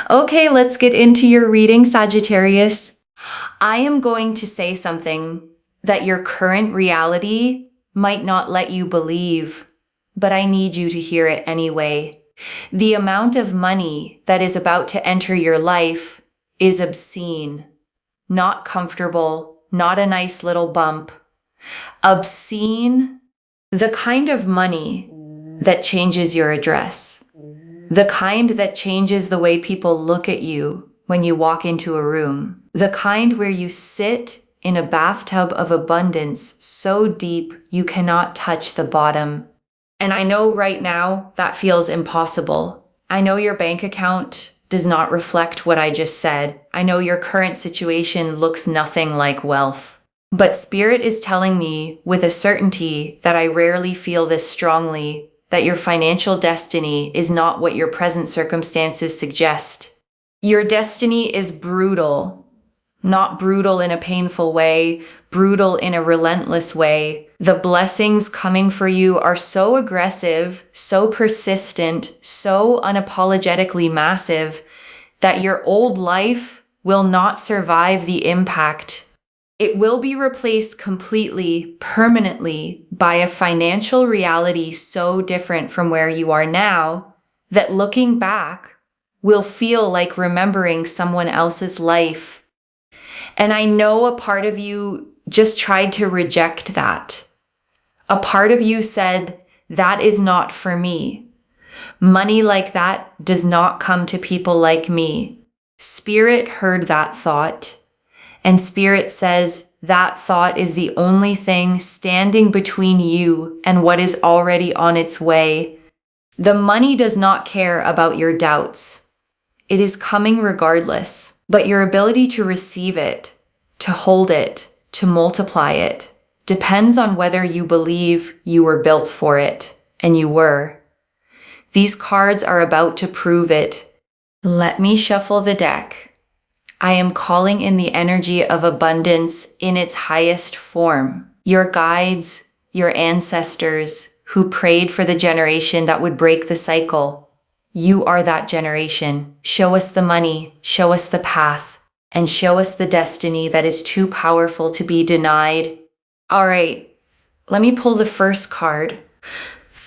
Okay, let's get into your reading, Sagittarius. I am going to say something that your current reality might not let you believe, but I need you to hear it anyway. The amount of money that is about to enter your life is obscene, not comfortable, not a nice little bump. Obscene, the kind of money that changes your address. The kind that changes the way people look at you when you walk into a room. The kind where you sit in a bathtub of abundance so deep you cannot touch the bottom. And I know right now that feels impossible. I know your bank account does not reflect what I just said. I know your current situation looks nothing like wealth. But Spirit is telling me with a certainty that I rarely feel this strongly, that your financial destiny is not what your present circumstances suggest. Your destiny is brutal, not brutal in a painful way, brutal in a relentless way. The blessings coming for you are so aggressive, so persistent, so unapologetically massive that your old life will not survive the impact. It will be replaced completely, permanently, by a financial reality so different from where you are now that looking back will feel like remembering someone else's life. And I know a part of you just tried to reject that. A part of you said, that is not for me. Money like that does not come to people like me. Spirit heard that thought. And Spirit says that thought is the only thing standing between you and what is already on its way. The money does not care about your doubts. It is coming regardless, but your ability to receive it, to hold it, to multiply it, depends on whether you believe you were built for it, and you were. These cards are about to prove it. Let me shuffle the deck. I am calling in the energy of abundance in its highest form. Your guides, your ancestors who prayed for the generation that would break the cycle. You are that generation. Show us the money, show us the path, and show us the destiny that is too powerful to be denied. All right, let me pull the first card.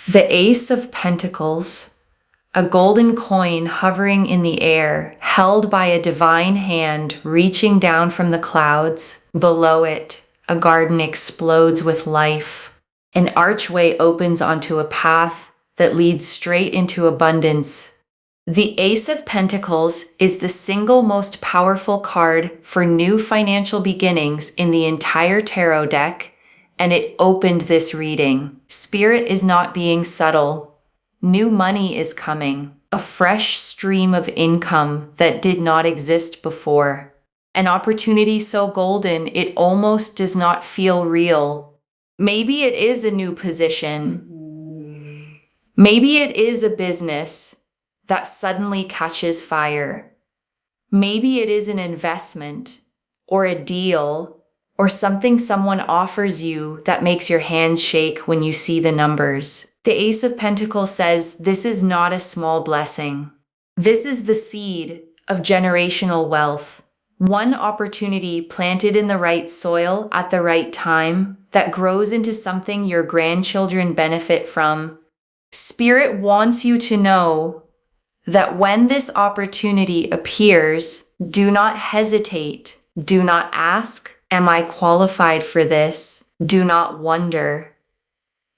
The Ace of Pentacles. A golden coin hovering in the air, held by a divine hand reaching down from the clouds. Below it, a garden explodes with life. An archway opens onto a path that leads straight into abundance. The Ace of Pentacles is the single most powerful card for new financial beginnings in the entire tarot deck, and it opened this reading. Spirit is not being subtle. New money is coming, a fresh stream of income that did not exist before. An opportunity so golden it almost does not feel real. Maybe it is a new position. Maybe it is a business that suddenly catches fire. Maybe it is an investment or a deal or something someone offers you that makes your hands shake when you see the numbers. The Ace of Pentacles says this is not a small blessing. This is the seed of generational wealth. One opportunity planted in the right soil at the right time that grows into something your grandchildren benefit from. Spirit wants you to know that when this opportunity appears, do not hesitate. Do not ask, am I qualified for this? Do not wonder,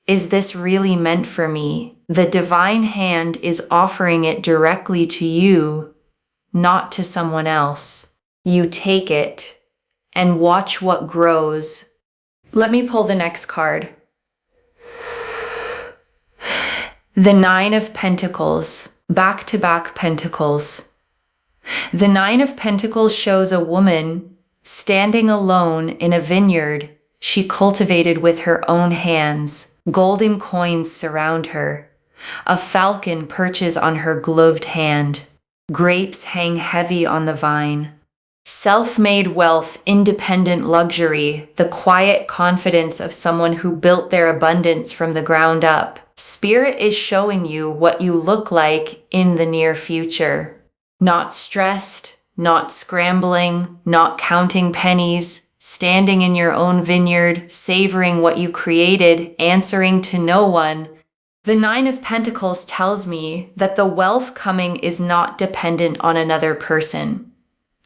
is this really meant for me? The divine hand is offering it directly to you, not to someone else. You take it and watch what grows. Let me pull the next card. The Nine of Pentacles, back-to-back pentacles. The Nine of Pentacles shows a woman standing alone in a vineyard she cultivated with her own hands. Golden coins surround her. A falcon perches on her gloved hand. Grapes hang heavy on the vine. Self-made wealth, independent luxury, the quiet confidence of someone who built their abundance from the ground up. Spirit is showing you what you look like in the near future. Not stressed, not scrambling, not counting pennies, standing in your own vineyard, savoring what you created, answering to no one. The Nine of Pentacles tells me that the wealth coming is not dependent on another person.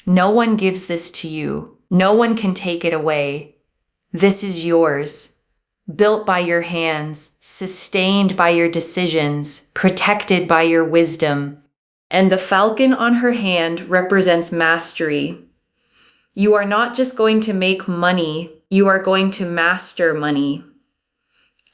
No one gives this to you. No one can take it away. This is yours, built by your hands, sustained by your decisions, protected by your wisdom. And the falcon on her hand represents mastery. You are not just going to make money, you are going to master money.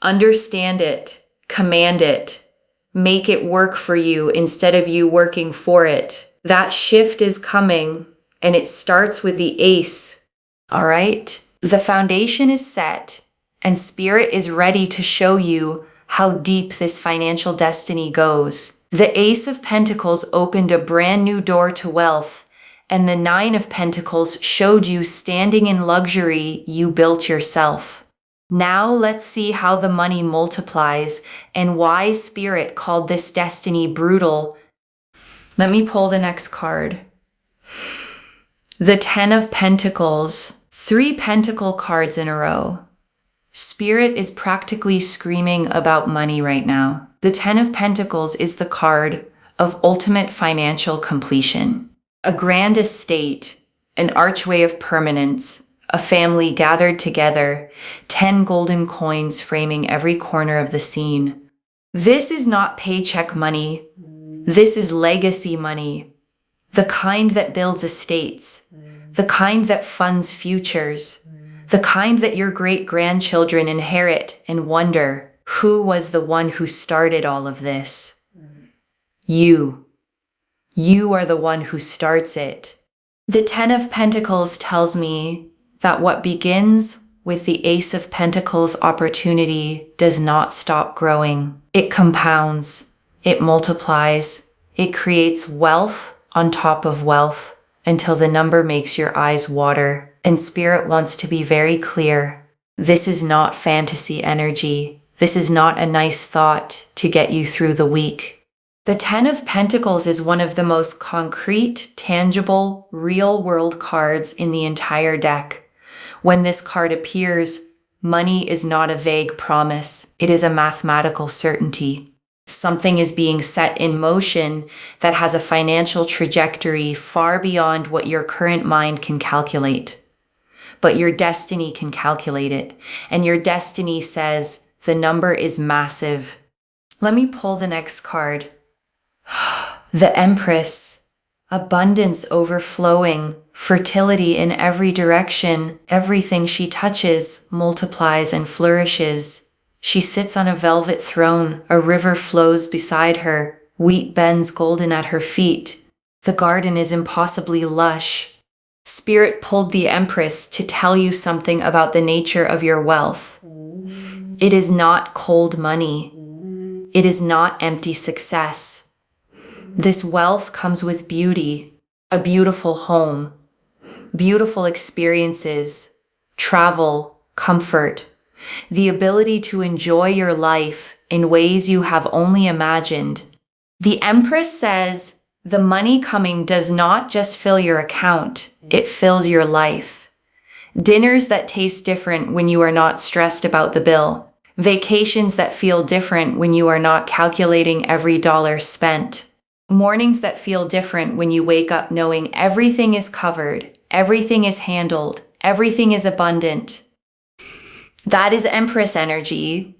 Understand it. Command it. Make it work for you instead of you working for it. That shift is coming, and it starts with the ace. All right? The foundation is set, and Spirit is ready to show you how deep this financial destiny goes. The Ace of Pentacles opened a brand new door to wealth, and the Nine of Pentacles showed you standing in luxury you built yourself. Now let's see how the money multiplies and why Spirit called this destiny brutal. Let me pull the next card. The Ten of Pentacles, 3 pentacle cards in a row. Spirit is practically screaming about money right now. The Ten of Pentacles is the card of ultimate financial completion. A grand estate, an archway of permanence, a family gathered together, 10 golden coins framing every corner of the scene. This is not paycheck money. This is legacy money. The kind that builds estates. The kind that funds futures. The kind that your great-grandchildren inherit and wonder, who was the one who started all of this? You. You are the one who starts it. The Ten of Pentacles tells me that what begins with the Ace of Pentacles opportunity does not stop growing. It compounds, it multiplies, it creates wealth on top of wealth until the number makes your eyes water. And Spirit wants to be very clear. This is not fantasy energy. This is not a nice thought to get you through the week. The Ten of Pentacles is one of the most concrete, tangible, real-world cards in the entire deck. When this card appears, money is not a vague promise. It is a mathematical certainty. Something is being set in motion that has a financial trajectory far beyond what your current mind can calculate. But your destiny can calculate it, and your destiny says the number is massive. Let me pull the next card. The Empress. Abundance overflowing, fertility in every direction. Everything she touches multiplies and flourishes. She sits on a velvet throne. A river flows beside her. Wheat bends golden at her feet. The garden is impossibly lush. Spirit pulled the Empress to tell you something about the nature of your wealth. It is not cold money. It is not empty success. This wealth comes with beauty, a beautiful home, beautiful experiences, travel, comfort, the ability to enjoy your life in ways you have only imagined. The Empress says the money coming does not just fill your account, it fills your life. Dinners that taste different when you are not stressed about the bill. Vacations that feel different when you are not calculating every dollar spent. Mornings that feel different when you wake up knowing everything is covered, everything is handled, everything is abundant. That is Empress energy.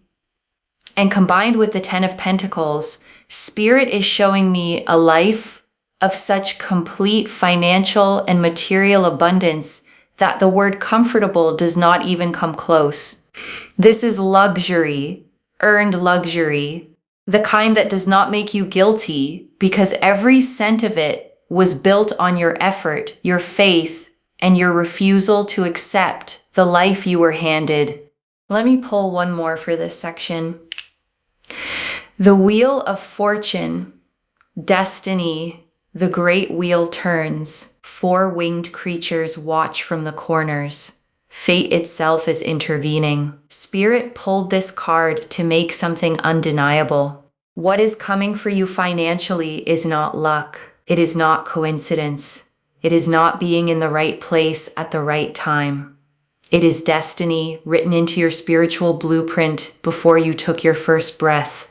And combined with the Ten of Pentacles, Spirit is showing me a life of such complete financial and material abundance that the word comfortable does not even come close. This is luxury, earned luxury, the kind that does not make you guilty because every cent of it was built on your effort, your faith, and your refusal to accept the life you were handed. Let me pull one more for this section. The Wheel of Fortune, Destiny, the great wheel turns. 4 winged creatures watch from the corners. Fate itself is intervening. Spirit pulled this card to make something undeniable. What is coming for you financially is not luck. It is not coincidence. It is not being in the right place at the right time. It is destiny written into your spiritual blueprint before you took your first breath.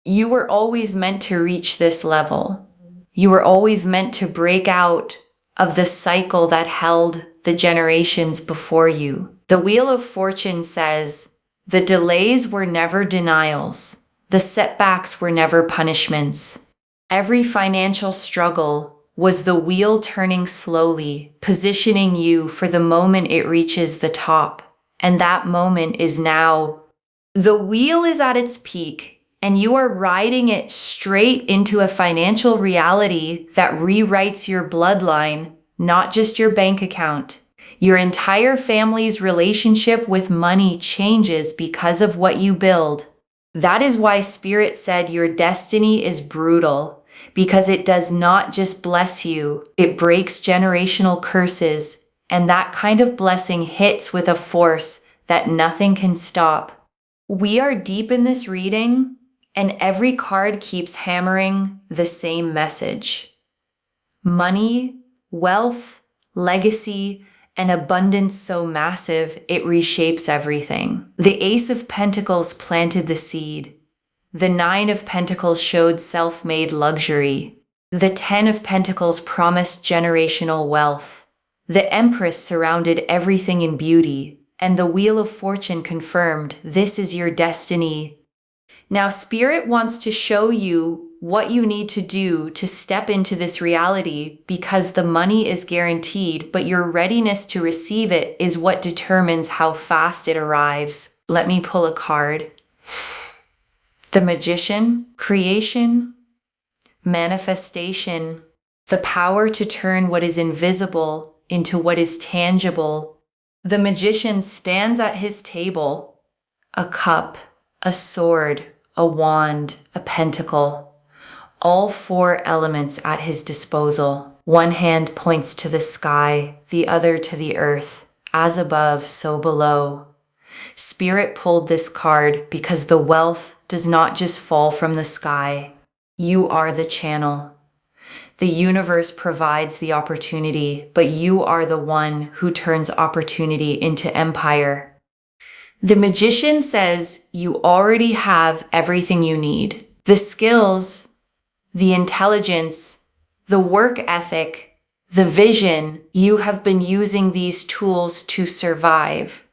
You were always meant to reach this level. You were always meant to break out of the cycle that held the generations before you. The Wheel of Fortune says, the delays were never denials. The setbacks were never punishments. Every financial struggle was the wheel turning slowly, positioning you for the moment it reaches the top. And that moment is now. The wheel is at its peak, and you are riding it straight into a financial reality that rewrites your bloodline, not just your bank account. Your entire family's relationship with money changes because of what you build. That is why Spirit said your destiny is brutal, because it does not just bless you, it breaks generational curses, and that kind of blessing hits with a force that nothing can stop. We are deep in this reading, and every card keeps hammering the same message. Money, wealth, legacy, an abundance so massive it reshapes everything. The Ace of Pentacles planted the seed. The Nine of Pentacles showed self-made luxury. The Ten of Pentacles promised generational wealth. The Empress surrounded everything in beauty, and the Wheel of Fortune confirmed this is your destiny. Now, Spirit wants to show you what you need to do to step into this reality, because the money is guaranteed, but your readiness to receive it is what determines how fast it arrives. Let me pull a card. The Magician, creation, manifestation, the power to turn what is invisible into what is tangible. The Magician stands at his table, a cup, a sword, a wand, a pentacle. All four elements at his disposal. One hand points to the sky, the other to the earth. As above, so below. Spirit pulled this card because the wealth does not just fall from the sky. You are the channel. The universe provides the opportunity, but you are the one who turns opportunity into empire. The Magician says you already have everything you need. The skills, the intelligence, the work ethic, the vision. You have been using these tools to survive.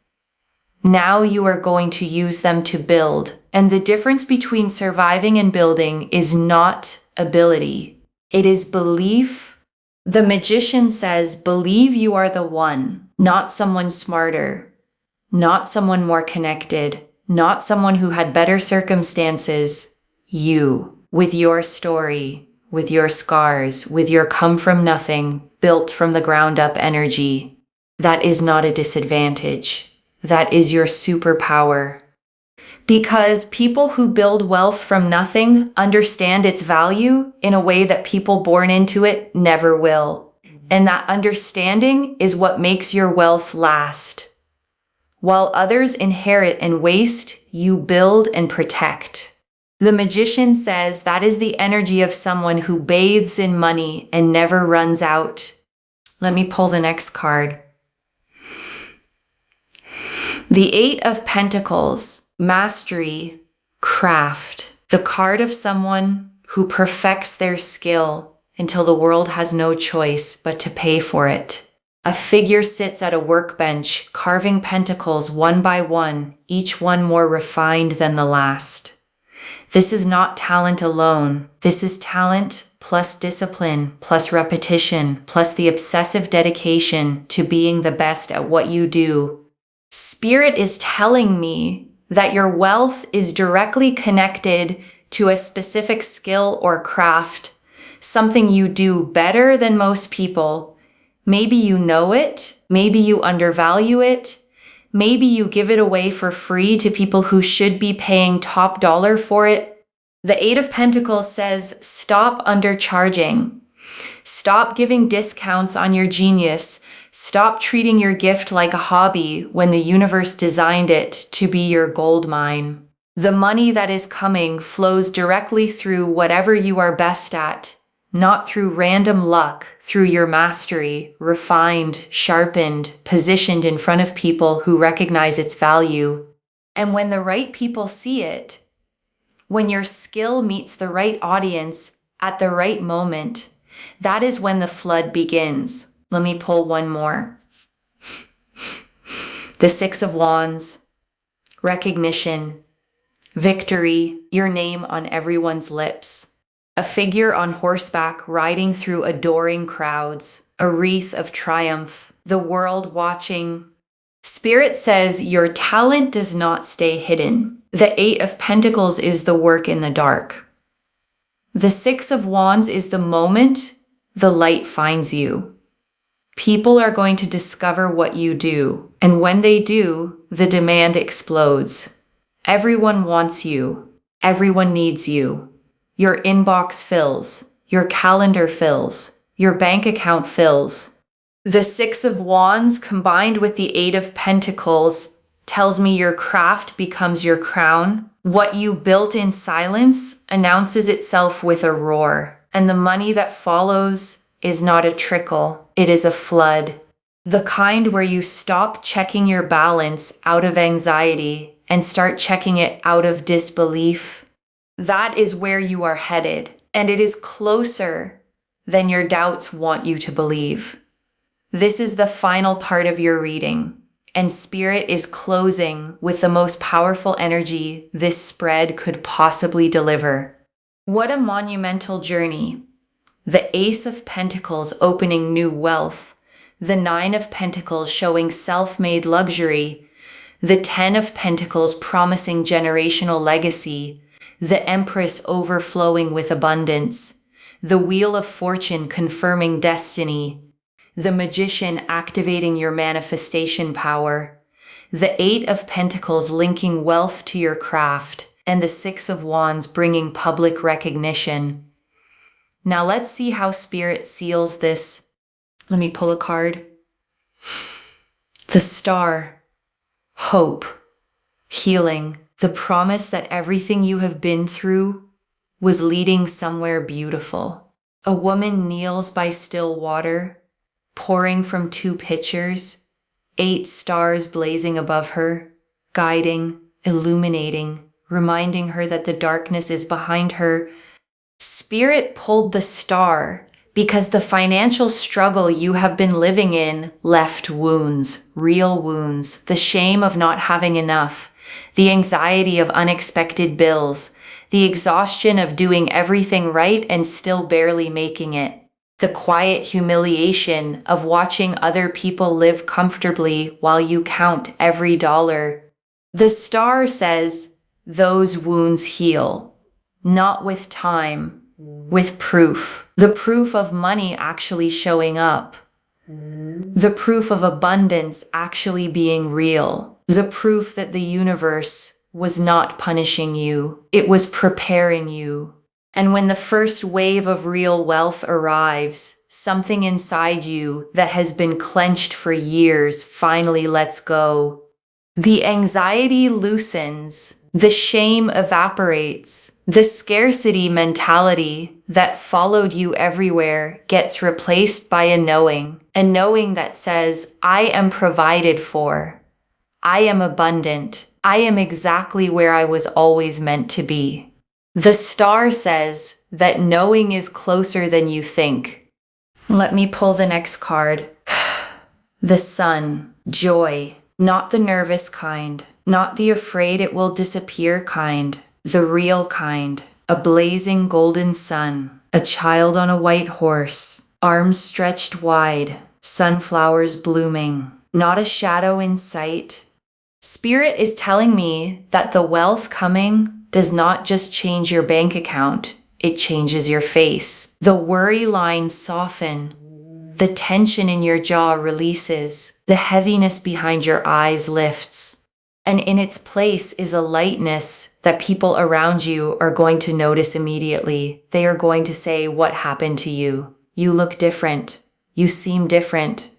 Now you are going to use them to build. And the difference between surviving and building is not ability. It is belief. The Magician says, believe you are the one, not someone smarter, not someone more connected, not someone who had better circumstances. You, with your story, with your scars, with your come from nothing, built from the ground up energy. That is not a disadvantage. That is your superpower. Because people who build wealth from nothing understand its value in a way that people born into it never will. And that understanding is what makes your wealth last. While others inherit and waste, you build and protect. The Magician says that is the energy of someone who bathes in money and never runs out. Let me pull the next card. The Eight of Pentacles, mastery, craft. The card of someone who perfects their skill until the world has no choice but to pay for it. A figure sits at a workbench, carving pentacles one by one, each one more refined than the last. This is not talent alone. This is talent plus discipline, plus repetition, plus the obsessive dedication to being the best at what you do. Spirit is telling me that your wealth is directly connected to a specific skill or craft, something you do better than most people. Maybe you know it, maybe you undervalue it, maybe you give it away for free to people who should be paying top dollar for it. The Eight of Pentacles says, stop undercharging. Stop giving discounts on your genius. Stop treating your gift like a hobby when the universe designed it to be your gold mine. The money that is coming flows directly through whatever you are best at, not through random luck, through your mastery, refined, sharpened, positioned in front of people who recognize its value. And when the right people see it, when your skill meets the right audience at the right moment, that is when the flood begins. Let me pull one more. The Six of Wands, recognition, victory, your name on everyone's lips. A figure on horseback riding through adoring crowds, a wreath of triumph, the world watching. Spirit says your talent does not stay hidden. The Eight of Pentacles is the work in the dark. The Six of Wands is the moment the light finds you. People are going to discover what you do, and when they do, the demand explodes. Everyone wants you. Everyone needs you. Your inbox fills. Your calendar fills. Your bank account fills. The Six of Wands combined with the Eight of Pentacles tells me your craft becomes your crown. What you built in silence announces itself with a roar, and the money that follows is not a trickle, it is a flood. The kind where you stop checking your balance out of anxiety and start checking it out of disbelief. That is where you are headed, and it is closer than your doubts want you to believe. This is the final part of your reading, and Spirit is closing with the most powerful energy this spread could possibly deliver. What a monumental journey. The Ace of Pentacles opening new wealth, the Nine of Pentacles showing self-made luxury, the Ten of Pentacles promising generational legacy, the Empress overflowing with abundance, the Wheel of Fortune confirming destiny, the Magician activating your manifestation power, the Eight of Pentacles linking wealth to your craft, and the Six of Wands bringing public recognition. Now let's see how Spirit seals this. Let me pull a card. The Star, hope, healing, the promise that everything you have been through was leading somewhere beautiful. A woman kneels by still water, pouring from two pitchers, 8 stars blazing above her, guiding, illuminating, reminding her that the darkness is behind her. Spirit pulled the star because the financial struggle you have been living in left wounds, real wounds, the shame of not having enough, the anxiety of unexpected bills, the exhaustion of doing everything right and still barely making it, the quiet humiliation of watching other people live comfortably while you count every dollar. The star says those wounds heal, not with time, with proof. The proof of money actually showing up. The proof of abundance actually being real. The proof that the universe was not punishing you. It was preparing you. And when the first wave of real wealth arrives, something inside you that has been clenched for years finally lets go. The anxiety loosens. The shame evaporates. The scarcity mentality that followed you everywhere gets replaced by a knowing that says, I am provided for. I am abundant. I am exactly where I was always meant to be. The star says that knowing is closer than you think. Let me pull the next card. The Sun, joy, not the nervous kind, not the afraid it will disappear kind, the real kind, a blazing golden sun, a child on a white horse, arms stretched wide, sunflowers blooming, not a shadow in sight. Spirit is telling me that the wealth coming does not just change your bank account, it changes your face. The worry lines soften. The tension in your jaw releases. The heaviness behind your eyes lifts. And in its place is a lightness that people around you are going to notice immediately. They are going to say, what happened to you? You look different. You seem different.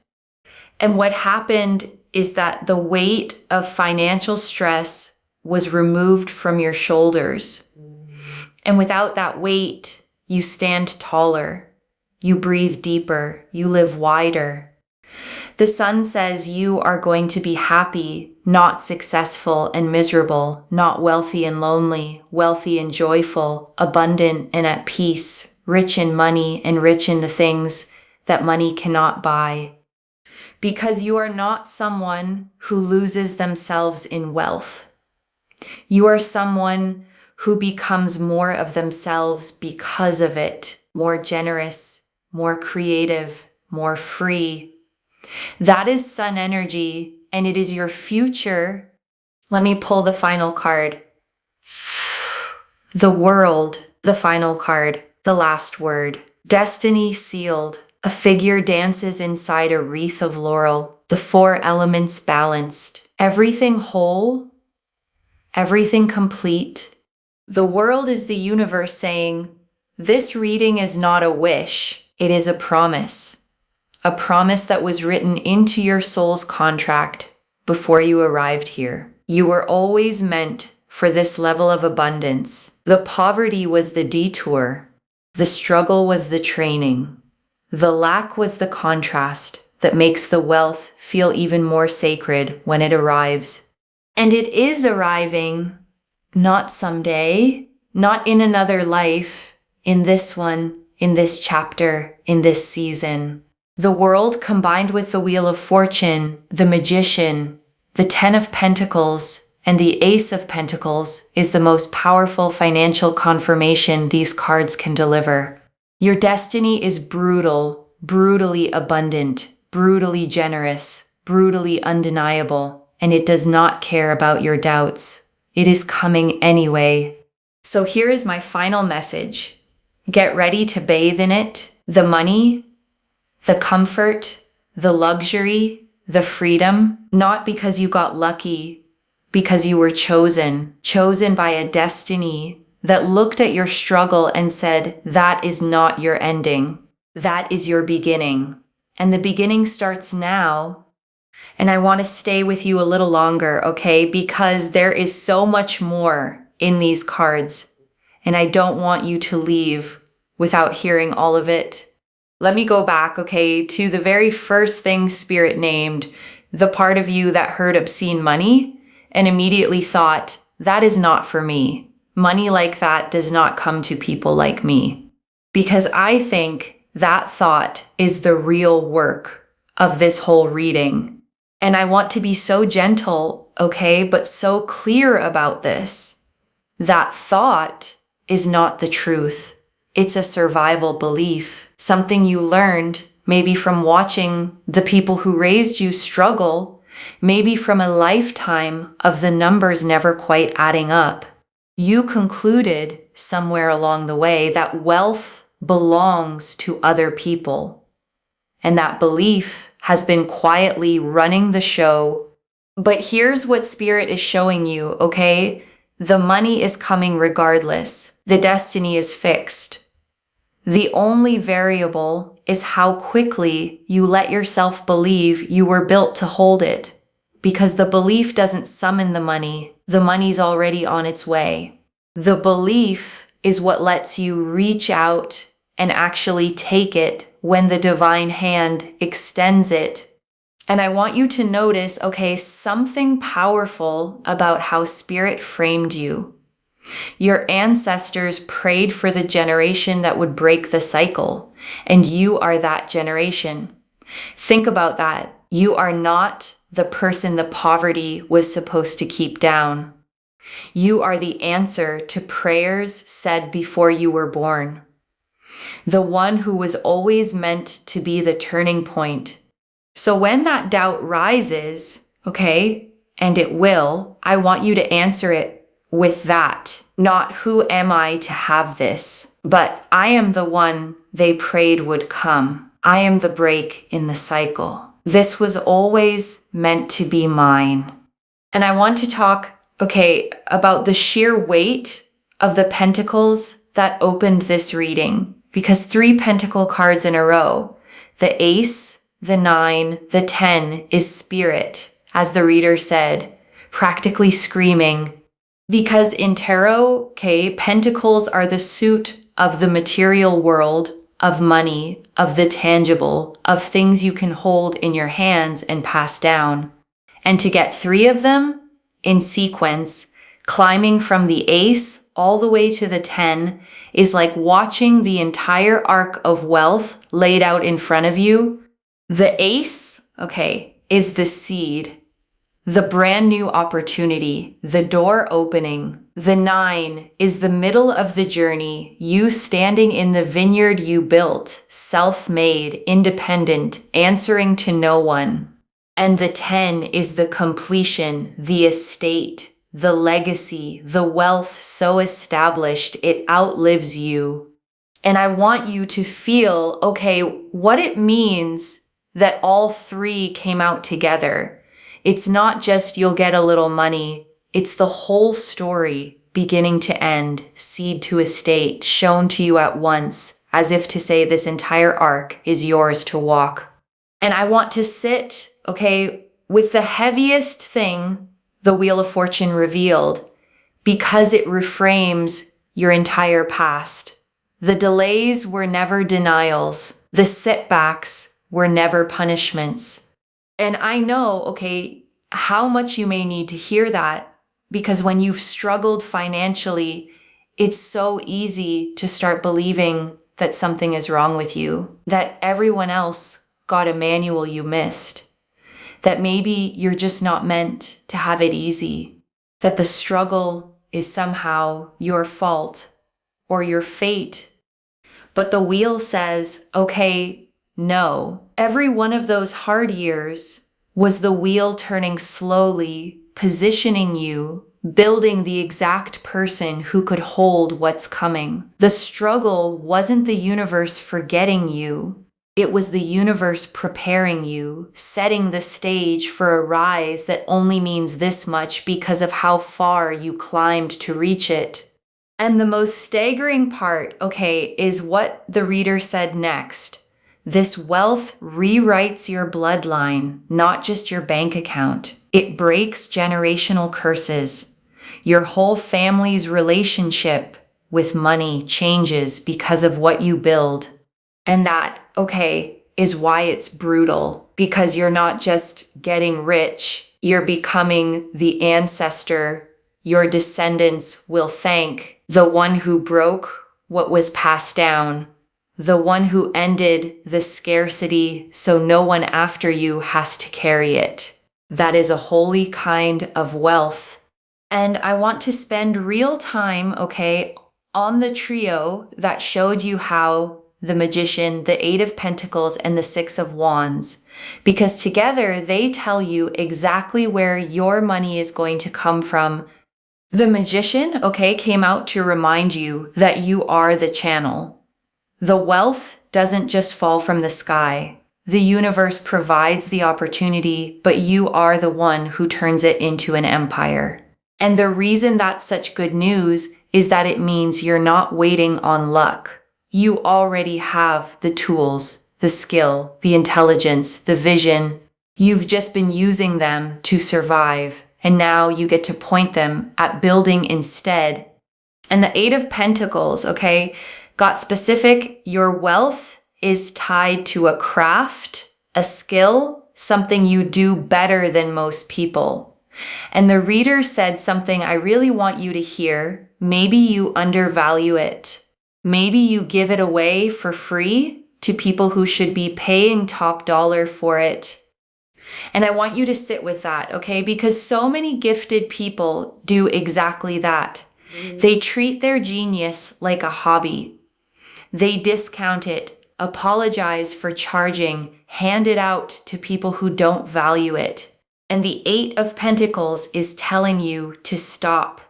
And what happened is that the weight of financial stress was removed from your shoulders. And without that weight, you stand taller. you breathe deeper, you live wider. The sun says you are going to be happy, not successful and miserable, not wealthy and lonely, wealthy and joyful, abundant and at peace, rich in money and rich in the things that money cannot buy. Because you are not someone who loses themselves in wealth. You are someone who becomes more of themselves because of it, more generous, more creative, more free. That is sun energy, and it is your future. Let me pull the final card. The world, the final card, the last word. Destiny sealed. A figure dances inside a wreath of laurel. The four elements balanced. Everything whole, everything complete. The world is the universe saying, this reading is not a wish, it is a promise. A promise that was written into your soul's contract before you arrived here. You were always meant for this level of abundance. The poverty was the detour. The struggle was the training. The lack was the contrast that makes the wealth feel even more sacred when it arrives. And it is arriving, not someday, not in another life, in this one, in this chapter, in this season. The world combined with the Wheel of Fortune, the Magician, the Ten of Pentacles, and the Ace of Pentacles is the most powerful financial confirmation these cards can deliver. Your destiny is brutal, brutally abundant, brutally generous, brutally undeniable, and it does not care about your doubts. It is coming anyway. So here is my final message. Get ready to bathe in it. The money, the comfort, the luxury, the freedom, not because you got lucky, because you were chosen by a destiny that looked at your struggle and said, that is not your ending. That is your beginning. And the beginning starts now. And I want to stay with you a little longer, okay? Because there is so much more in these cards. And I don't want you to leave without hearing all of it. Let me go back, okay, to the very first thing Spirit named, the part of you that heard obscene money and immediately thought, that is not for me. Money like that does not come to people like me. Because I think that thought is the real work of this whole reading. And I want to be so gentle, okay, but so clear about this. That thought is not the truth. It's a survival belief, something you learned maybe from watching the people who raised you struggle, maybe from a lifetime of the numbers never quite adding up. You concluded somewhere along the way that wealth belongs to other people. And that belief has been quietly running the show. But here's what Spirit is showing you, okay? The money is coming regardless. The destiny is fixed. The only variable is how quickly you let yourself believe you were built to hold it. Because the belief doesn't summon the money. The money's already on its way. The belief is what lets you reach out and actually take it when the divine hand extends it. And I want you to notice, okay, something powerful about how Spirit framed you. Your ancestors prayed for the generation that would break the cycle, and you are that generation. Think about that. You are not the person the poverty was supposed to keep down. You are the answer to prayers said before you were born. The one who was always meant to be the turning point. So when that doubt rises, okay, and it will, I want you to answer it with that. Not who am I to have this, but I am the one they prayed would come. I am the break in the cycle. This was always meant to be mine. And I want to talk, okay, about the sheer weight of the pentacles that opened this reading. Because 3 pentacle cards in a row, the Ace, the 9, the 10 is Spirit, as the reader said, practically screaming. Because in tarot, okay, pentacles are the suit of the material world, of money, of the tangible, of things you can hold in your hands and pass down. And to get 3 of them in sequence, climbing from the ace all the way to the 10, is like watching the entire arc of wealth laid out in front of you. The ace, is the seed, the brand new opportunity, the door opening. The 9 is the middle of the journey, you standing in the vineyard you built, self-made, independent, answering to no one. And the 10 is the completion, the estate, the legacy, the wealth so established it outlives you. And I want you to feel, what it means that all 3 came out together. It's not just you'll get a little money. It's the whole story, beginning to end, seed to estate, shown to you at once, as if to say this entire arc is yours to walk. And I want to sit, with the heaviest thing the Wheel of Fortune revealed, because it reframes your entire past. The delays were never denials. The setbacks were never punishments. And I know, how much you may need to hear that, because when you've struggled financially, it's so easy to start believing that something is wrong with you, that everyone else got a manual you missed, that maybe you're just not meant to have it easy, that the struggle is somehow your fault or your fate. But the wheel says, no. Every one of those hard years was the wheel turning slowly, positioning you, building the exact person who could hold what's coming. The struggle wasn't the universe forgetting you. It was the universe preparing you, setting the stage for a rise that only means this much because of how far you climbed to reach it. And the most staggering part, is what the reader said next. This wealth rewrites your bloodline, not just your bank account. It breaks generational curses. Your whole family's relationship with money changes because of what you build. And that, is why it's brutal. Because you're not just getting rich, you're becoming the ancestor your descendants will thank, the one who broke what was passed down, the one who ended the scarcity so no one after you has to carry it. That is a holy kind of wealth. And I want to spend real time, on the trio that showed you how the Magician, the 8 of Pentacles, and the 6 of Wands, because together they tell you exactly where your money is going to come from. The Magician, came out to remind you that you are the channel. The wealth doesn't just fall from the sky. The universe provides the opportunity, but you are the one who turns it into an empire. And the reason that's such good news is that it means you're not waiting on luck. You already have the tools, the skill, the intelligence, the vision. You've just been using them to survive, and now you get to point them at building instead. And the 8 of Pentacles, got specific. Your wealth is tied to a craft, a skill, something you do better than most people. And the reader said something I really want you to hear. Maybe you undervalue it. Maybe you give it away for free to people who should be paying top dollar for it. And I want you to sit with that, because so many gifted people do exactly that. They treat their genius like a hobby. They discount it, apologize for charging, hand it out to people who don't value it. And the 8 of Pentacles is telling you to stop.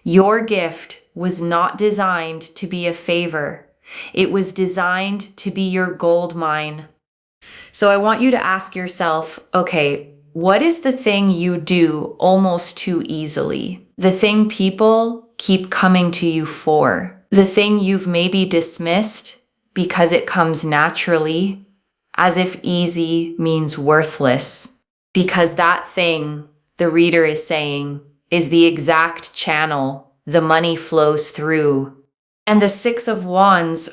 Your gift was not designed to be a favor. It was designed to be your gold mine. So I want you to ask yourself, what is the thing you do almost too easily? The thing people keep coming to you for? The thing you've maybe dismissed because it comes naturally, as if easy means worthless. Because that thing, the reader is saying, is the exact channel the money flows through. And the 6 of Wands,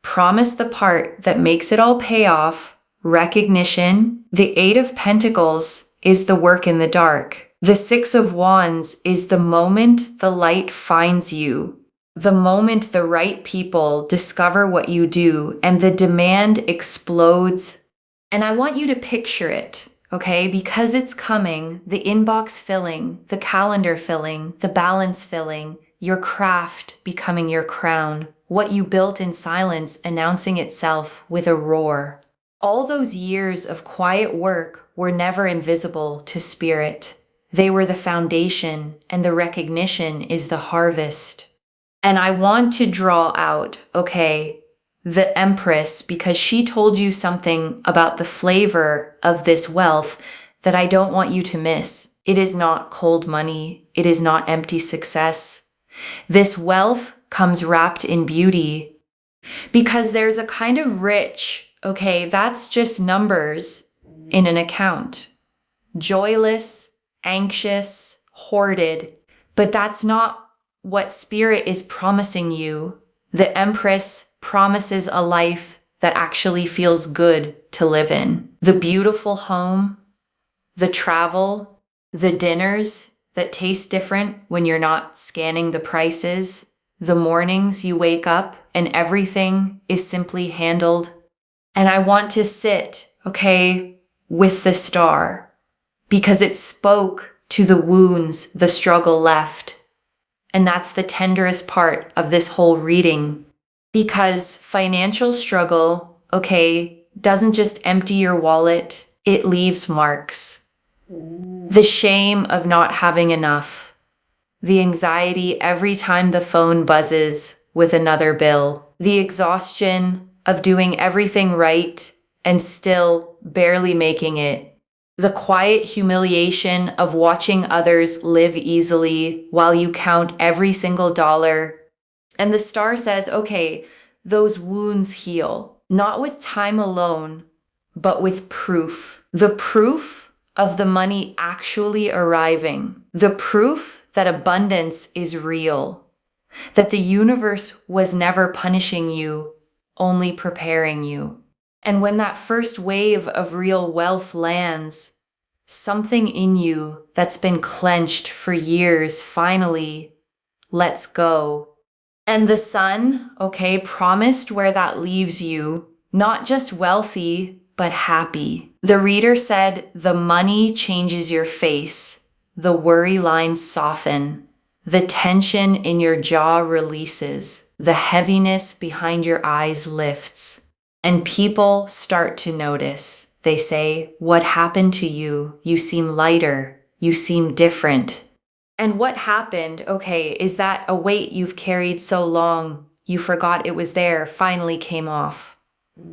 Promise the part that makes it all pay off. Recognition. The Eight of Pentacles is the work in the dark. The Six of Wands is the moment the light finds you. The moment the right people discover what you do and the demand explodes. And I want you to picture it, okay? Because it's coming, the inbox filling, the calendar filling, the balance filling, your craft becoming your crown, what you built in silence announcing itself with a roar. All those years of quiet work were never invisible to spirit. They were the foundation, and the recognition is the harvest. And I want to draw out, okay, the Empress, because she told you something about the flavor of this wealth that I don't want you to miss. It is not cold money. It is not empty success. This wealth comes wrapped in beauty because there's a kind of rich, okay, that's just numbers in an account. Joyless, anxious, hoarded, but that's not what Spirit is promising you. The Empress promises a life that actually feels good to live in. The beautiful home, the travel, the dinners that taste different when you're not scanning the prices, the mornings you wake up and everything is simply handled. And I want to sit, okay, with the star because it spoke to the wounds the struggle left. And that's the tenderest part of this whole reading, because financial struggle, okay, doesn't just empty your wallet, it leaves marks. The shame of not having enough, the anxiety every time the phone buzzes with another bill, the exhaustion of doing everything right and still barely making it. The quiet humiliation of watching others live easily while you count every single dollar. And the star says, okay, those wounds heal, not with time alone, but with proof. The proof of the money actually arriving. The proof that abundance is real. That the universe was never punishing you, only preparing you. And when that first wave of real wealth lands, something in you that's been clenched for years finally lets go. And the sun, okay, promised where that leaves you, not just wealthy, but happy. The reader said, the money changes your face. The worry lines soften. The tension in your jaw releases. The heaviness behind your eyes lifts. And people start to notice. They say, what happened to you? You seem lighter. You seem different. And what happened, okay, is that a weight you've carried so long, you forgot it was there, finally came off.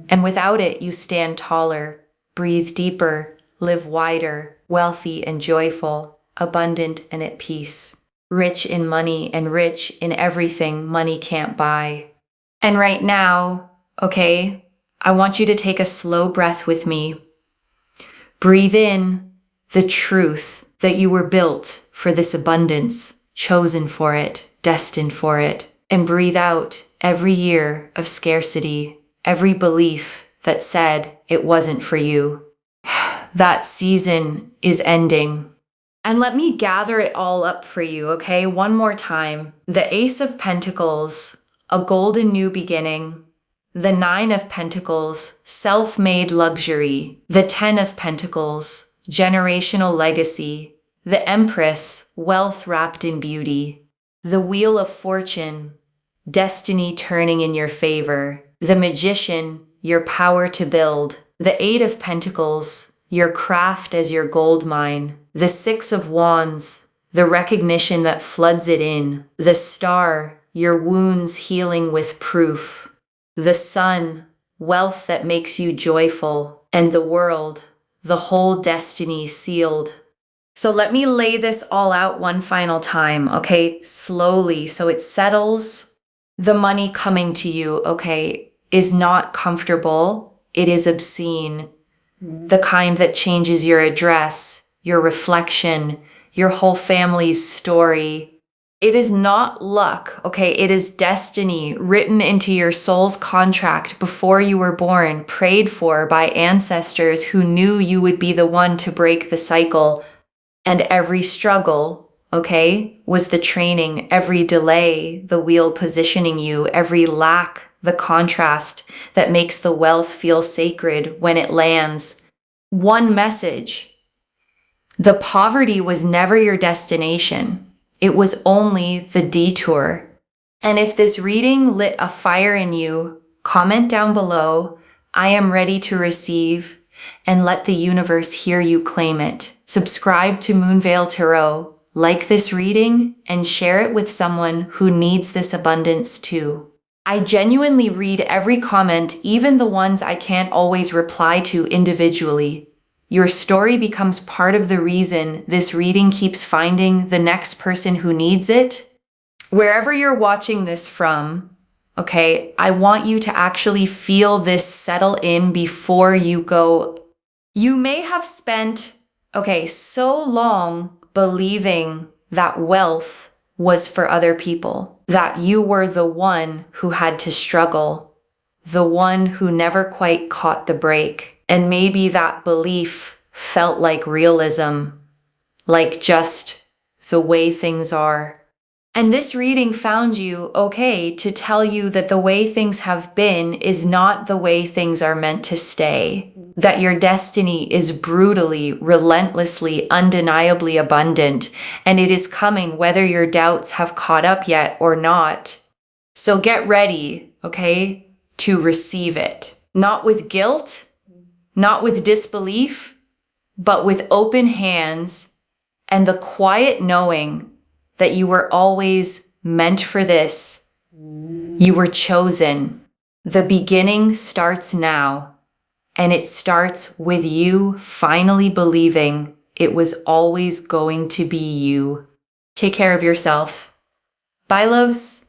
And without it, you stand taller, breathe deeper, live wider, wealthy and joyful, abundant and at peace. Rich in money and rich in everything money can't buy. And right now, okay, I want you to take a slow breath with me. Breathe in the truth that you were built for this abundance, chosen for it, destined for it. And breathe out every year of scarcity, every belief that said it wasn't for you. That season is ending. And let me gather it all up for you, okay? One more time. The Ace of Pentacles, a golden new beginning. The Nine of Pentacles, self-made luxury. The Ten of Pentacles, generational legacy. The Empress, wealth wrapped in beauty. The Wheel of Fortune, destiny turning in your favor. The Magician, your power to build. The Eight of Pentacles, your craft as your gold mine. The Six of Wands, the recognition that floods it in. The Star, your wounds healing with proof. The Sun, wealth that makes you joyful. And the World, the whole destiny sealed. So let me lay this all out one final time, okay? Slowly, so it settles. The money coming to you, okay, is not comfortable. It is obscene. The kind that changes your address, your reflection, your whole family's story. It is not luck, okay? It is destiny written into your soul's contract before you were born, prayed for by ancestors who knew you would be the one to break the cycle. And every struggle, okay, was the training, every delay, the wheel positioning you, every lack, the contrast that makes the wealth feel sacred when it lands. One message: the poverty was never your destination. It was only the detour. And if this reading lit a fire in you, comment down below, "I am ready to receive," and let the universe hear you claim it. Subscribe to Moonveil Tarot, like this reading, and share it with someone who needs this abundance too. I genuinely read every comment, even the ones I can't always reply to individually. Your story becomes part of the reason this reading keeps finding the next person who needs it. Wherever you're watching this from, okay, I want you to actually feel this settle in before you go. You may have spent, so long believing that wealth was for other people, that you were the one who had to struggle, the one who never quite caught the break. And maybe that belief felt like realism, like just the way things are. And this reading found you, to tell you that the way things have been is not the way things are meant to stay, that your destiny is brutally, relentlessly, undeniably abundant, and it is coming whether your doubts have caught up yet or not. So get ready, to receive it. Not with guilt, not with disbelief, but with open hands and the quiet knowing that you were always meant for this. You were chosen. The beginning starts now, and it starts with you finally believing it was always going to be you. Take care of yourself. Bye, loves.